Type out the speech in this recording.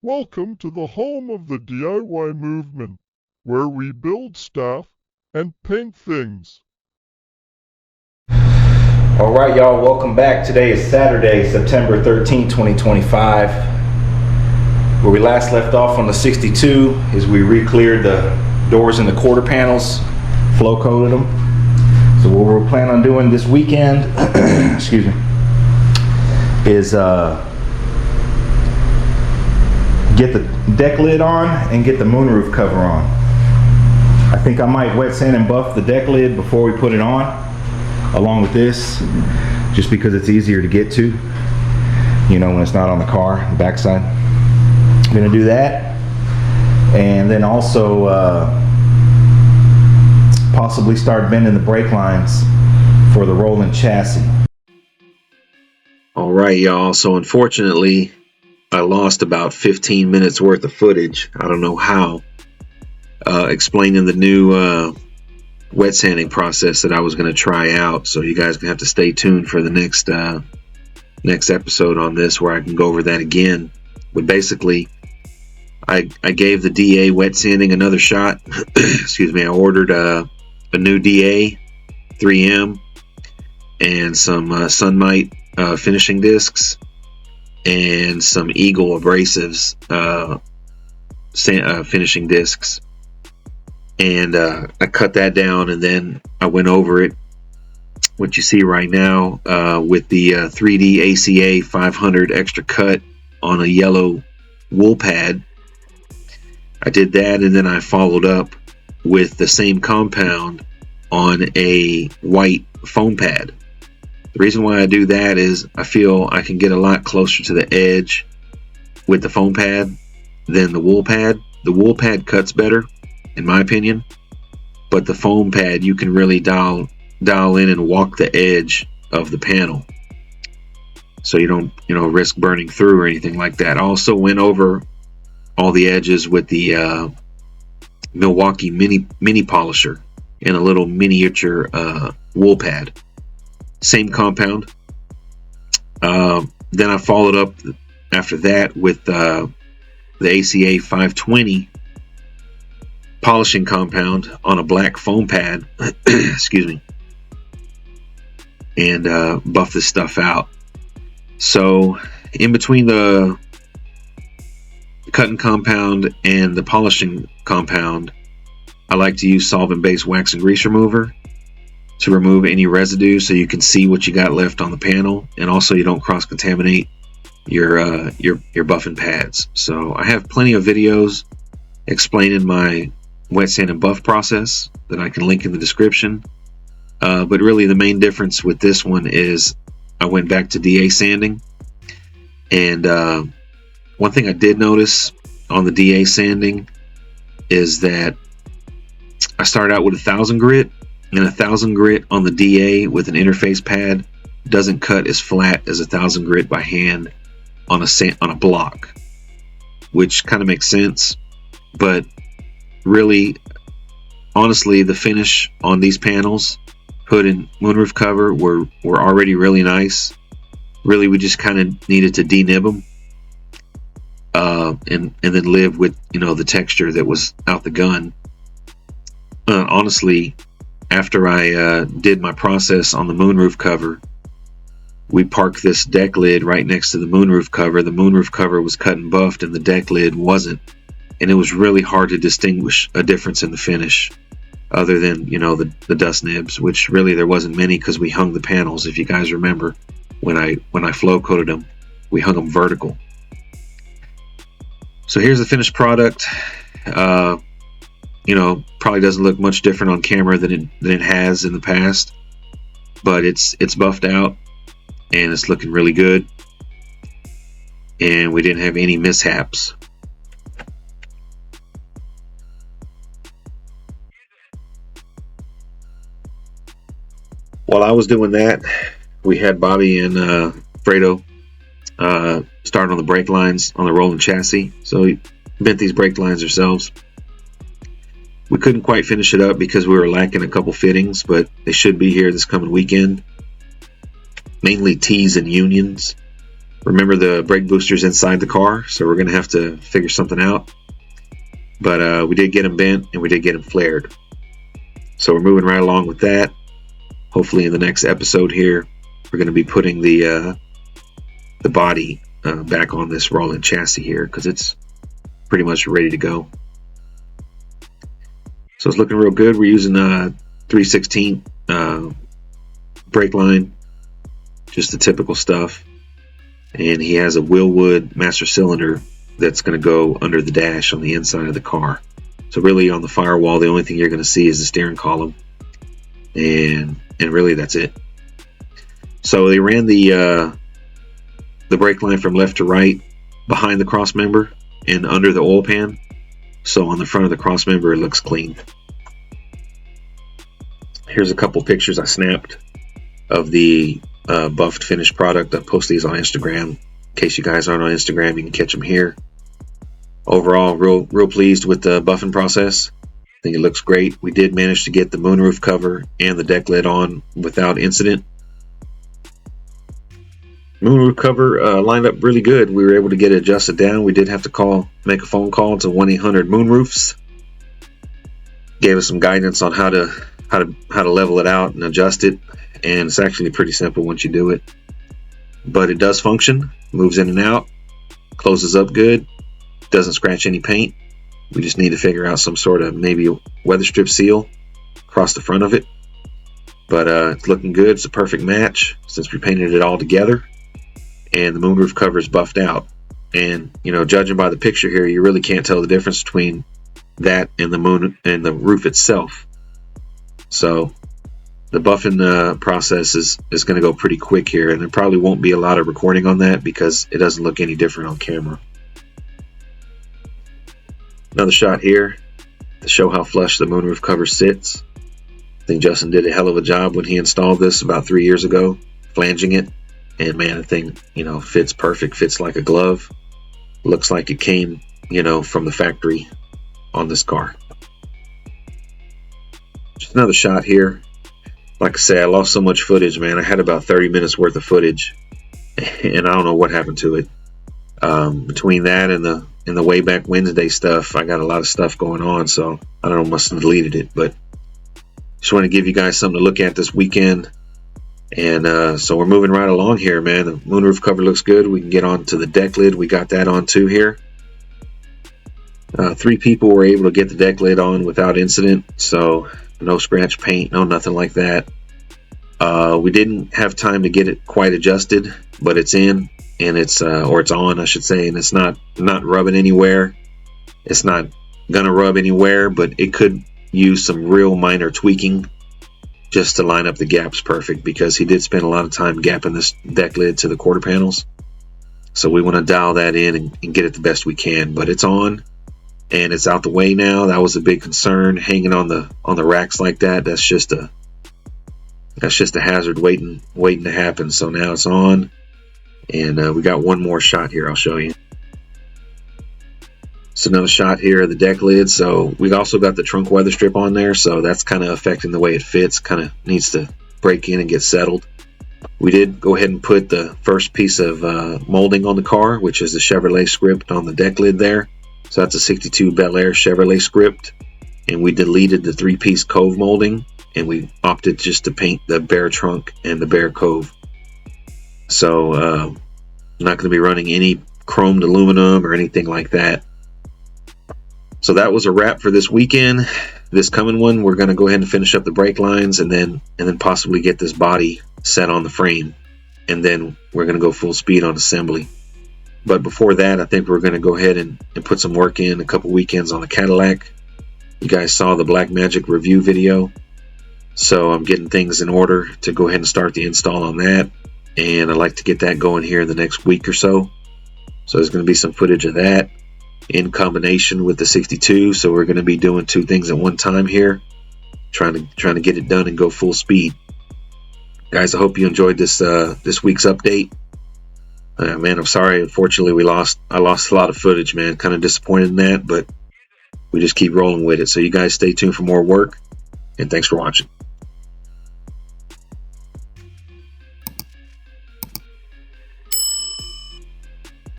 Welcome to the home of the DIY movement, where we build stuff and paint things. All right, y'all, welcome back. Today is Saturday, September 13, 2025. Where we last left off on the 62 is we re-cleared the doors and the quarter panels, flow coated them. So what we're planning on doing this weekend, excuse me, is get the deck lid on and get the moonroof cover on. I think I might wet sand and buff the deck lid before we put it on, along with this, just because it's easier to get to, you know, when it's not on the car, the backside. I'm gonna do that, and then also possibly start bending the brake lines for the rolling chassis. All right, y'all. So unfortunately, I lost about 15 minutes worth of footage. I don't know how. Explaining the new wet sanding process that I was going to try out. So you guys gonna have to stay tuned for the next episode on this, where I can go over that again. But basically, I gave the DA wet sanding another shot. Excuse me. I ordered a new DA 3M and some Sunmite finishing discs and some Eagle abrasives finishing discs, and I cut that down, and then I went over it, what you see right now, with the 3D ACA 500 extra cut on a yellow wool pad. I did that, and then I followed up with the same compound on a white foam pad. The reason why I do that is I feel I can get a lot closer to the edge with the foam pad than the wool pad. The wool pad cuts better, in my opinion, but the foam pad, you can really dial in and walk the edge of the panel, so you don't risk burning through or anything like that. I also went over all the edges with the Milwaukee mini polisher and a little miniature wool pad. Same compound. Then I followed up after that with the ACA 520 polishing compound on a black foam pad. Excuse me. And buff this stuff out. So in between the cutting compound and the polishing compound, I like to use solvent-based wax and grease remover to remove any residue, so you can see what you got left on the panel, and also you don't cross-contaminate your buffing pads. So I have plenty of videos explaining my wet sand and buff process that I can link in the description. But really the main difference with this one is I went back to DA sanding, and one thing I did notice on the DA sanding is that I started out with 1000 grit, and 1000 grit on the DA with an interface pad doesn't cut as flat as 1000 grit by hand on a block, which kind of makes sense. But really, honestly, the finish on these panels, hood and moonroof cover, were already really nice. Really, we just kind of needed to denib them, and then live with the texture that was out the gun. Honestly, after I did my process on the moonroof cover, we parked this deck lid right next to the moonroof cover. The moonroof cover was cut and buffed, and the deck lid wasn't, and it was really hard to distinguish a difference in the finish, other than the dust nibs, which really there wasn't many, because we hung the panels. If you guys remember, when I flow coated them, we hung them vertical. So here's the finished product. Probably doesn't look much different on camera than it has in the past, but it's buffed out and it's looking really good, and we didn't have any mishaps. While I was doing that, we had Bobby and Fredo start on the brake lines on the rolling chassis. So we bent these brake lines ourselves. We couldn't quite finish it up because we were lacking a couple fittings, but they should be here this coming weekend. Mainly T's and unions. Remember, the brake booster's inside the car, so we're going to have to figure something out. But we did get them bent, and we did get them flared. So we're moving right along with that. Hopefully in the next episode here, we're going to be putting the body back on this rolling chassis here, because it's pretty much ready to go. So it's looking real good. We're using 3/16 brake line, just the typical stuff. And he has a Willwood master cylinder that's going to go under the dash on the inside of the car. So really on the firewall, the only thing you're going to see is the steering column, and really that's it. So they ran the brake line from left to right behind the cross member and under the oil pan. So on the front of the cross member, it looks clean. Here's a couple pictures I snapped of the buffed finished product. I'll post these on Instagram. In case you guys aren't on Instagram, you can catch them here. Overall, real pleased with the buffing process. I think it looks great. We did manage to get the moonroof cover and the deck lid on without incident. Moonroof cover lined up really good. We were able to get it adjusted down. We did have to make a phone call to 1-800-MOONROOFS. Gave us some guidance on how to level it out and adjust it, and it's actually pretty simple once you do it. But it does function, moves in and out, closes up good, doesn't scratch any paint. We just need to figure out some sort of maybe weather strip seal across the front of it. But it's looking good. It's a perfect match since we painted it all together. And the moonroof cover is buffed out. And, you know, judging by the picture here, you really can't tell the difference between that and the moon and the roof itself. So the buffing process is going to go pretty quick here, and there probably won't be a lot of recording on that because it doesn't look any different on camera. Another shot here to show how flush the moonroof cover sits. I think Justin did a hell of a job when he installed this about 3 years ago, flanging it. And man, the thing, you know, fits perfect, fits like a glove. Looks like it came, you know, from the factory on this car. Just another shot here. Like I say, I lost so much footage, man. I had about 30 minutes worth of footage, and I don't know what happened to it. Between that and the way back Wednesday stuff, I got a lot of stuff going on, so I don't know, must have deleted it. But just want to give you guys something to look at this weekend. And so we're moving right along here, man. The moonroof cover looks good. We can get on to the deck lid. We got that on too here. 3 people were able to get the deck lid on without incident, so no scratch paint, no nothing like that. We didn't have time to get it quite adjusted, but it's in, and it's on, I should say, and it's not rubbing anywhere. It's not gonna rub anywhere, but it could use some real minor tweaking just to line up the gaps perfect, because he did spend a lot of time gapping this deck lid to the quarter panels. So we want to dial that in and get it the best we can. But it's on, and it's out the way now. That was a big concern, hanging on the racks like that. That's just a hazard waiting to happen. So now it's on, and we got one more shot here. I'll show you. So another shot here of the deck lid. So we also got the trunk weather strip on there, so that's kind of affecting the way it fits. Kind of needs to break in and get settled. We did go ahead and put the first piece of molding on the car, which is the Chevrolet script on the deck lid there. So that's a 62 Bel Air Chevrolet script, and we deleted the 3-piece cove molding, and we opted just to paint the bare trunk and the bare cove. So I'm not going to be running any chromed aluminum or anything like that. So that was a wrap for this weekend. This coming one, we're going to go ahead and finish up the brake lines, and then possibly get this body set on the frame, and then we're going to go full speed on assembly. But before that, I think we're going to go ahead and put some work in a couple weekends on the Cadillac. You guys saw the Black Magic review video, so I'm getting things in order to go ahead and start the install on that, and I'd like to get that going here in the next week or so. So there's going to be some footage of that in combination with the 62, so we're going to be doing 2 things at one time here, trying to get it done and go full speed. Guys, I hope you enjoyed this week's update. Man, I'm sorry, unfortunately I lost a lot of footage, man. Kind of disappointed in that, but we just keep rolling with it. So you guys stay tuned for more work, and thanks for watching.